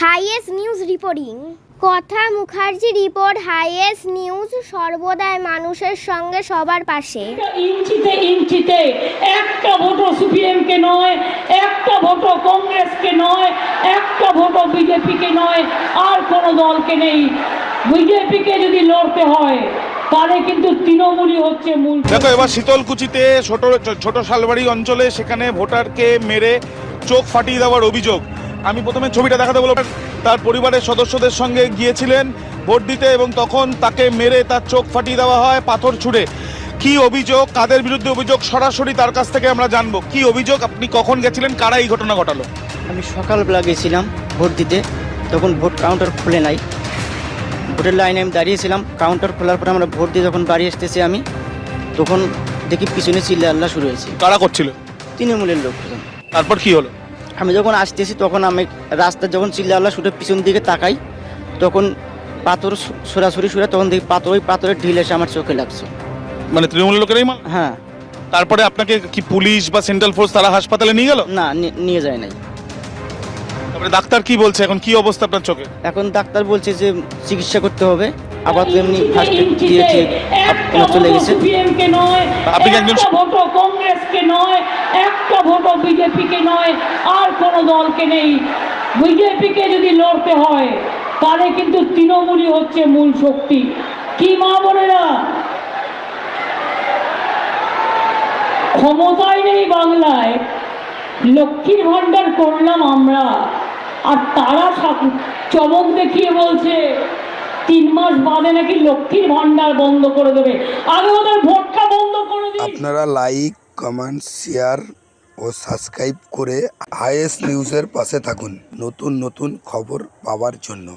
Highest news reporting. কথা Mukherjee report, highest news, সর্বদাই মানুষের সঙ্গে সবার পাশে। ইঞ্চিতে ইঞ্চিতে একটা ভোটও সিপিএমকে নয়, একটা ভোটও কংগ্রেসকে নয়, একটা ভোটও বিজেপিকে নয়, আর কোনো দলকে নেই। বিজেপিকে যদি লড়তে হয় তাহলে কিন্তু তৃণমূলই হচ্ছে মূল। দেখো, এবার শীতলকুচিতে ছোট শালবাড়ি অঞ্চলে সেখানে ভোটারকে মেরে চোখ ফাটিয়ে দেওয়ার অভিযোগ। আমি প্রথমে ছবিটা দেখাতে বললাম, তার পরিবারের সদস্যদের সঙ্গে গিয়েছিলেন ভোট দিতে এবং তখন তাকে মেরে তার চোখ ফাটিয়ে দেওয়া হয় পাথর ছুঁড়ে। কি অভিযোগ, কাদের বিরুদ্ধে অভিযোগ, সরাসরি তার কাছ থেকে আমরা জানবো। কি অভিযোগ, আপনি কখন গেছিলেন, কারা এই ঘটনা ঘটালো? আমি সকালবেলা গেছিলাম ভোট দিতে, তখন ভোট কাউন্টার খুলে নাই। ভোটের লাইনে আমি দাঁড়িয়েছিলাম, কাউন্টার খোলার পরে আমরা ভোট দিয়ে যখন বাড়ি আসতেছি আমি, তখন দেখি পিছনে চিল্লা আল্লাহ শুরু হয়েছে। কারা করছিল? তৃণমূলের লোকজন। তারপর কি হলো? আমি যখন আসতেছি তখন আমি রাস্তায় যখন চিল্লা আল্লাহ শুরু পিছন দিকে তাকাই, তখন পাথর সরাসরি শুরু, তখন দেখি ওই পাথরের ঢিল এসে আমার চোখে লাগছে। মানে তৃণমূলের লোকেরাই মাল? হ্যাঁ। তারপরে আপনাকে কি পুলিশ বা সেন্ট্রাল ফোর্স তারা হাসপাতালে নিয়ে গেল? না, নিয়ে যায় নাই। তারপরে ডাক্তার কি বলছে, এখন কি অবস্থা আপনার চোখে? এখন ডাক্তার বলছে যে চিকিৎসা করতে হবে, আবার তো এমনি ফার্স্ট এড দিয়েছে, আপনার চলে গেছে। সিপিএমকে নয়, আপনি কি একজন? একটা ভোটও কংগ্রেসকে নয়, একটা ভোটও বিজেপিকে নয়, আর কোনো দলকে নেই। বিজেপিকে যদি লড়তে হয় তাহলে কিন্তু তৃণমূলই হচ্ছে মূল শক্তি। কি মা বোনেরা, ক্ষমতায় নেই বাংলায়, লক্ষ্মীর ভান্ডার করলাম আমরা, আর তারা চমক দেখিয়ে বলছে 3 মাস বাদে নাকি লক্ষ্মীর ভান্ডার বন্ধ করে দেবে। আগে ওদের ভোটটা বন্ধ করে দিন। আপনারা লাইক, কমেন্ট, শেয়ার ও সাবস্ক্রাইব করে হাইয়েস্ট নিউজের পাশে থাকুন নতুন নতুন খবর পাওয়ার জন্য।